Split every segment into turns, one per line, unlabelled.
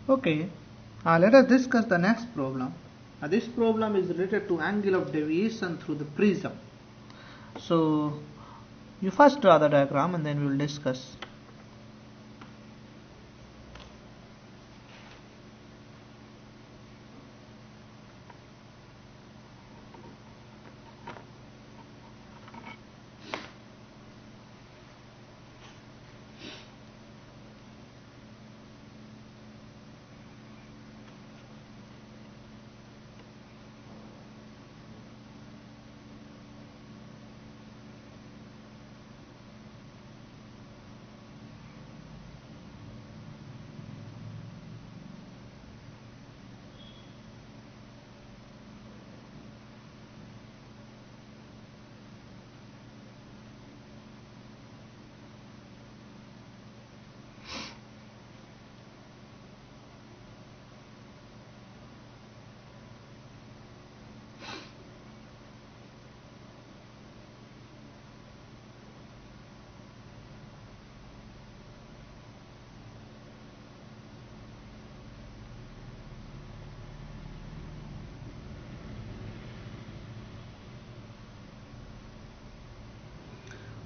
Okay, let us discuss the next problem. This problem is related to angle of deviation through the prism. So you first draw the diagram and then we will discuss.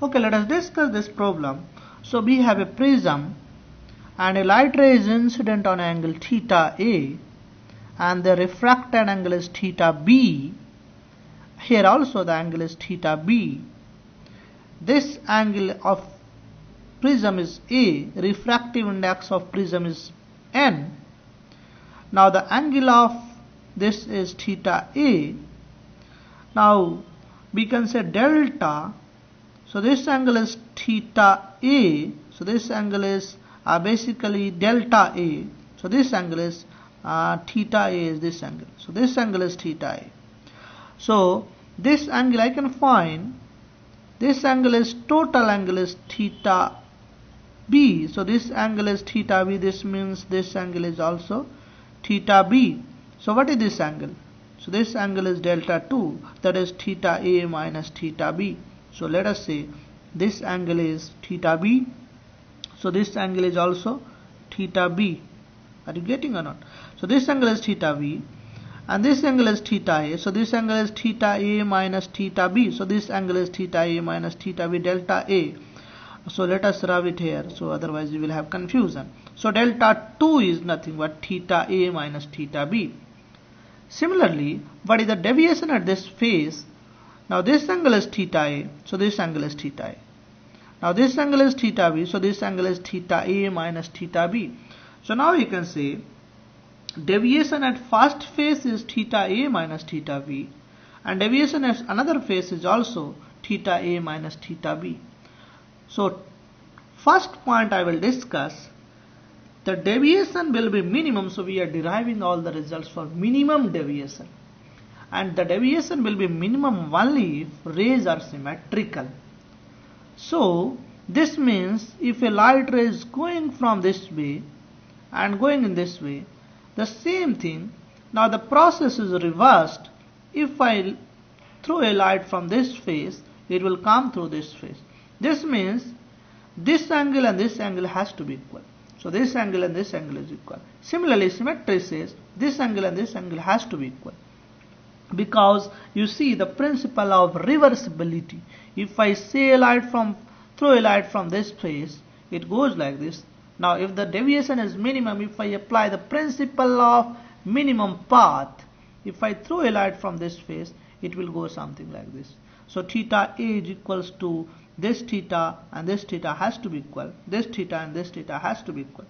Okay, let us discuss this problem. So we have a prism and a light ray is incident on angle theta A and the refracted angle is theta B. Here also the angle is theta B. This angle of prism is A, refractive index of prism is N. Now the angle of this is theta A. Now we can say delta. So this angle is theta A. So this angle is basically delta A. So this angle is theta A is this angle. So this angle is theta A. So this angle I can find. This angle is total angle is theta B. So this angle is theta B. This means this angle is also theta B. So what is this angle? So this angle is delta 2. That is theta A minus theta B. So let us say this angle is theta B. So this angle is also theta B. Are you getting or not? So this angle is theta B and this angle is theta A. So this angle is theta A minus theta B. So this angle is theta A minus theta B delta A. So let us rub it here. So otherwise you will have confusion. So delta 2 is nothing but theta A minus theta B. Similarly, what is the deviation at this phase? Now this angle is theta A, so this angle is theta A. Now this angle is theta B, so this angle is theta A minus theta B. So now you can say deviation at first phase is theta A minus theta B and deviation at another phase is also theta A minus theta B. So first point I will discuss, the deviation will be minimum, so we are deriving all the results for minimum deviation. And the deviation will be minimum only if rays are symmetrical. So this means if a light ray is going from this way and going in this way, the same thing. Now the process is reversed. If I throw a light from this phase, it will come through this phase. This means this angle and this angle has to be equal. So this angle and this angle is equal. Similarly, symmetry says this angle and this angle has to be equal. Because you see the principle of reversibility. If I throw a light from this phase, it goes like this. Now if the deviation is minimum, if I apply the principle of minimum path, if I throw a light from this phase, it will go something like this. So theta A is equals to this theta and this theta has to be equal. This theta and this theta has to be equal.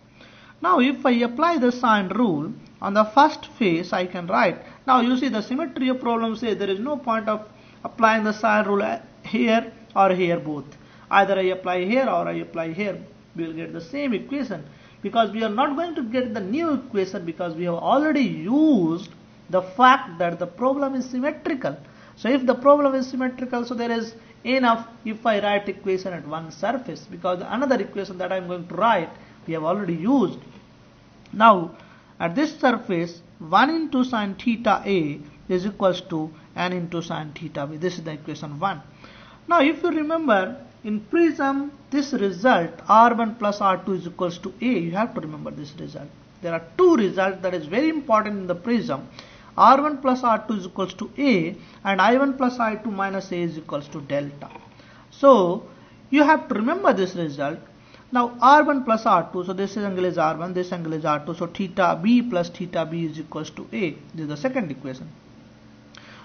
Now if I apply the sine rule on the first phase, I can write. Now you see the symmetry of problem says there is no point of applying the sine rule here or here both. Either I apply here or I apply here. We will get the same equation because we are not going to get the new equation because we have already used the fact that the problem is symmetrical. So if the problem is symmetrical, so there is enough if I write equation at one surface, because another equation that I am going to write we have already used. Now at this surface 1 into sine theta A is equals to n into sine theta B. This is the equation 1. Now if you remember in prism this result R1 plus R2 is equals to A. You have to remember this result. There are two results that is very important in the prism. R1 plus R2 is equals to A, and I1 plus I2 minus A is equals to delta. So you have to remember this result. Now R1 plus R2, so this angle is R1, this angle is R2, so theta B plus theta B is equals to A. This is the second equation.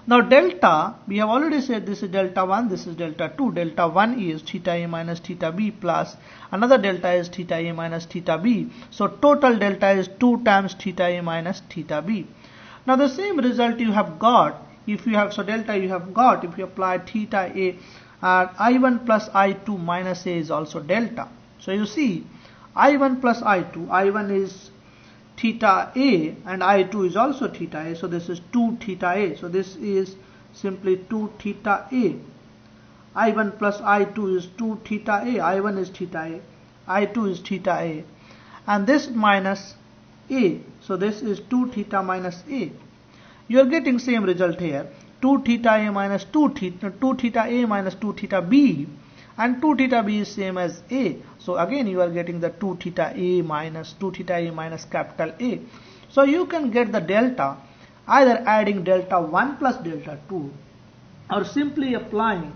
Now delta, we have already said this is delta 1, this is delta 2. Delta 1 is theta A minus theta B plus another delta is theta A minus theta B. So total delta is 2 times theta A minus theta B. Now the same result you have got if you have, so delta you have got if you apply theta A, I1 plus I2 minus A is also delta. So you see I1 plus I2, I1 is theta A and I2 is also theta A, so this is 2 theta A, so this is simply 2 theta A. I1 plus I2 is 2 theta A, I1 is theta A, I2 is theta A, and this minus A, so this is 2 theta minus A. You are getting same result here, 2 theta A minus 2 theta A minus 2 theta B, and 2 theta B is same as A. So again you are getting the 2 theta A minus capital A. So you can get the delta either adding delta 1 plus delta 2 or simply applying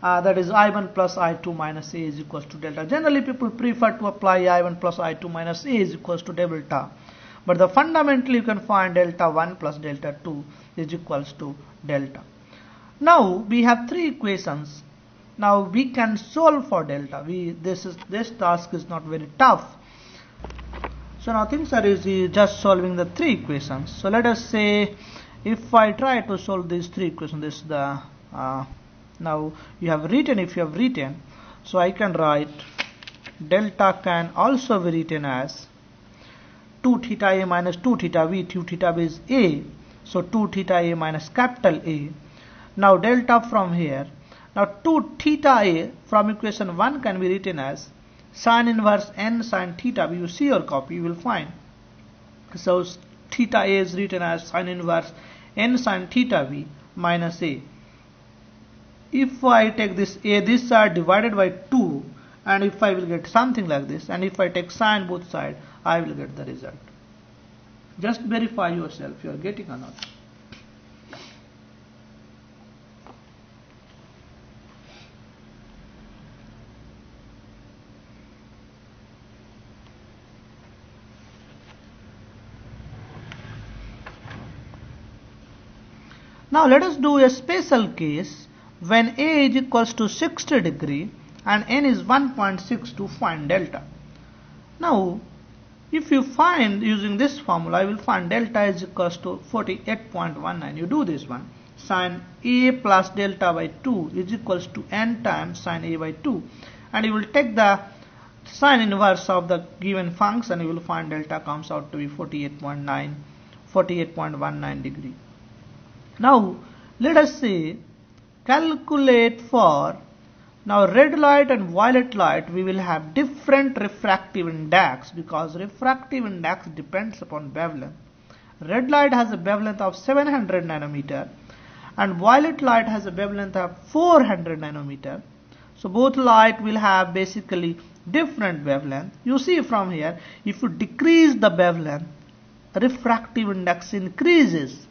that is I1 plus I2 minus A is equals to delta. Generally people prefer to apply I1 plus I2 minus A is equals to delta. But the fundamentally you can find delta 1 plus delta 2 is equals to delta. Now we have three equations. Now we can solve for delta. This task is not very tough. So now things are easy, just solving the three equations. So let us say if I try to solve these three equations, this is the now you have written, if you have written, so I can write delta can also be written as 2 theta A minus 2 theta B. 2 theta B is A, so 2 theta A minus capital A. Now delta from here. Now 2 theta A from equation 1 can be written as sin inverse n sin theta B. You see your copy, you will find. So theta A is written as sin inverse n sin theta B minus A. If I take this A this side divided by 2, and if I will get something like this, and if I take sine both sides, I will get the result. Just verify yourself you are getting or not. Now let us do a special case when A is equals to 60 degree and n is 1.6 to find delta. Now if you find using this formula, I will find delta is equals to 48.19. You do this one. Sin A plus delta by 2 is equals to n times sin A by 2. And you will take the sine inverse of the given function, you will find delta comes out to be 48.19 degree. Now let us say calculate for, now red light and violet light we will have different refractive index because refractive index depends upon wavelength. Red light has a wavelength of 700 nanometer and violet light has a wavelength of 400 nanometer. So both light will have basically different wavelength. You see from here, if you decrease the wavelength, refractive index increases.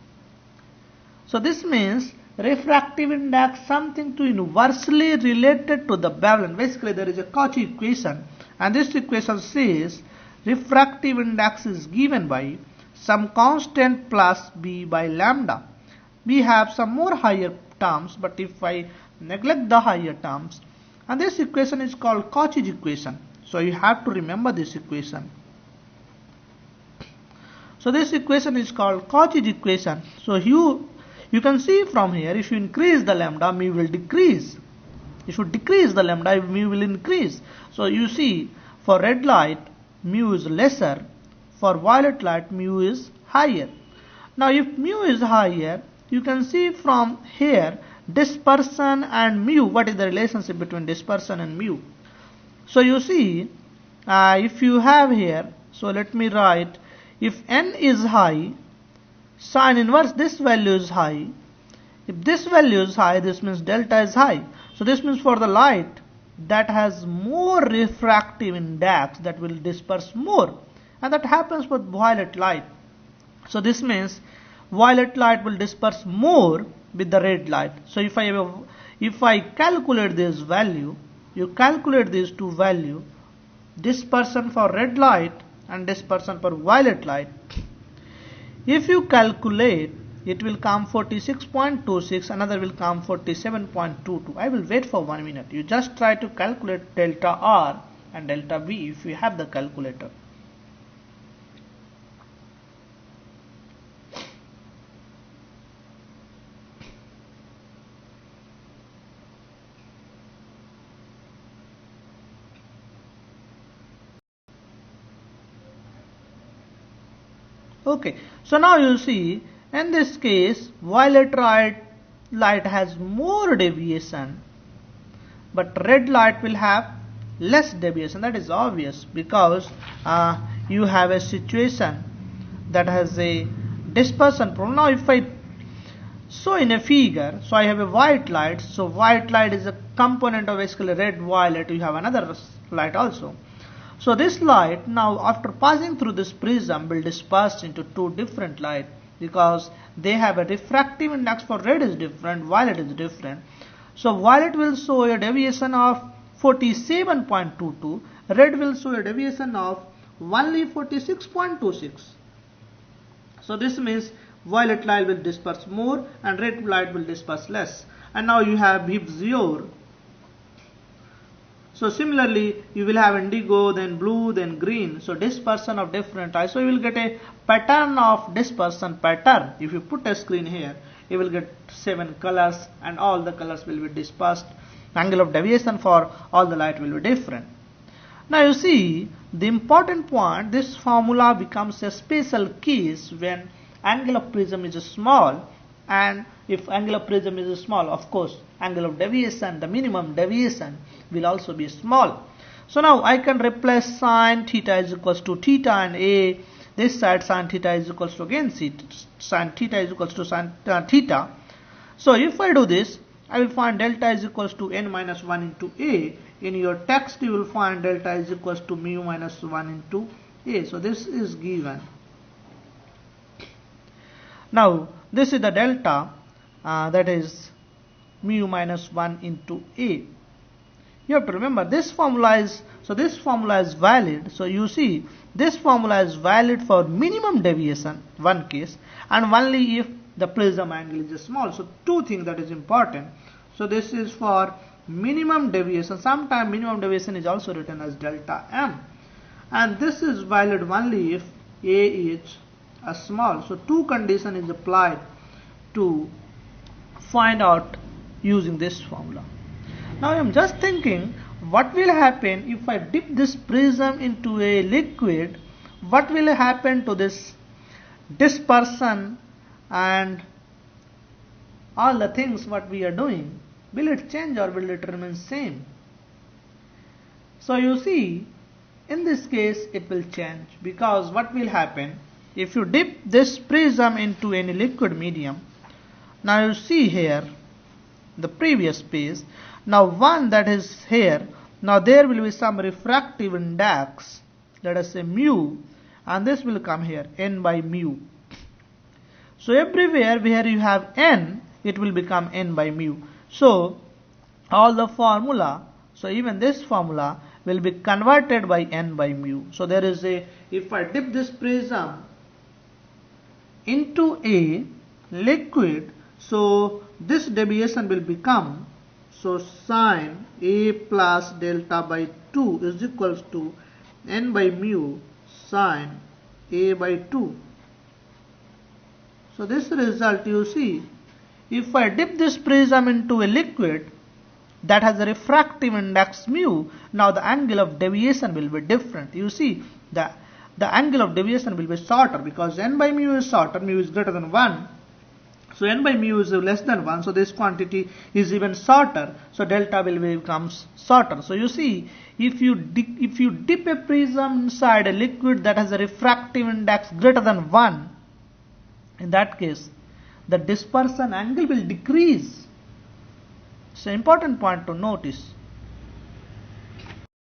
So this means refractive index something to inversely related to the wavelength. Basically there is a Cauchy equation, and this equation says refractive index is given by some constant plus b by lambda. We have some more higher terms, but if I neglect the higher terms, and this equation is called Cauchy equation. So you have to remember this equation. So this equation is called Cauchy equation. So you can see from here, if you increase the lambda, mu will decrease. If you decrease the lambda, mu will increase. So you see, for red light, mu is lesser. For violet light, mu is higher. Now if mu is higher, you can see from here, dispersion and mu. What is the relationship between dispersion and mu? So you see, if you have here, so let me write, if n is high, sin inverse this value is high. If this value is high, this means delta is high. So this means for the light that has more refractive index, that will disperse more. and that happens with violet light. So this means violet light will disperse more with the red light. So if I calculate this value, you calculate these two value, dispersion for red light and dispersion for violet light. If you calculate, it will come 46.26, another will come 47.22. I will wait for 1 minute. You just try to calculate delta R and delta V if you have the calculator. Okay, so now you see, in this case, violet light has more deviation, but red light will have less deviation. That is obvious, because you have a situation that has a dispersion problem. Now if I show in a figure, so I have a white light, so white light is a component of basically red, violet. You have another light also. So this light now after passing through this prism will disperse into two different light, because they have a refractive index for red is different, violet is different. So violet will show a deviation of 47.22, red will show a deviation of only 46.26. So this means violet light will disperse more and red light will disperse less. And now you have behavior. So similarly, you will have indigo, then blue, then green. So dispersion of different light. So you will get a pattern of dispersion pattern. If you put a screen here, you will get 7 colors and all the colors will be dispersed. Angle of deviation for all the light will be different. Now you see, the important point, this formula becomes a special case when angle of prism is small, and if angle of prism is small, of course, angle of deviation, the minimum deviation will also be small. So now I can replace sin theta is equals to theta and A. This side sin theta is equals to again sin theta is equals to sin theta. So if I do this, I will find delta is equals to n minus 1 into A. In your text you will find delta is equals to mu minus 1 into A. So this is given. Now this is the delta, that is mu minus 1 into A. You have to remember this formula is, so this formula is valid. So you see, this formula is valid for minimum deviation, one case, and only if the prism angle is small. So two things that is important. So this is for minimum deviation. Sometimes minimum deviation is also written as delta M, and this is valid only if A is small. So two condition is applied to find out using this formula. Now I am just thinking, what will happen if I dip this prism into a liquid? What will happen to this dispersion and all the things what we are doing? Will it change or will it remain same? So you see, in this case it will change, because what will happen if you dip this prism into any liquid medium? Now you see here the previous page. Now one that is here, now there will be some refractive index, let us say mu, and this will come here, n by mu. So everywhere where you have n, it will become n by mu. So all the formula, so even this formula will be converted by n by mu. So there is a, if I dip this prism into a liquid, so this deviation will become, so sin A plus delta by 2 is equals to n by mu sin A by 2. So this result you see, if I dip this prism into a liquid that has a refractive index mu, now the angle of deviation will be different. You see, the angle of deviation will be shorter, because n by mu is shorter, mu is greater than 1. So n by mu is less than 1, so this quantity is even shorter, so delta will becomes shorter. So you see, if you dip a prism inside a liquid that has a refractive index greater than 1, in that case the dispersion angle will decrease. It's an important point to notice.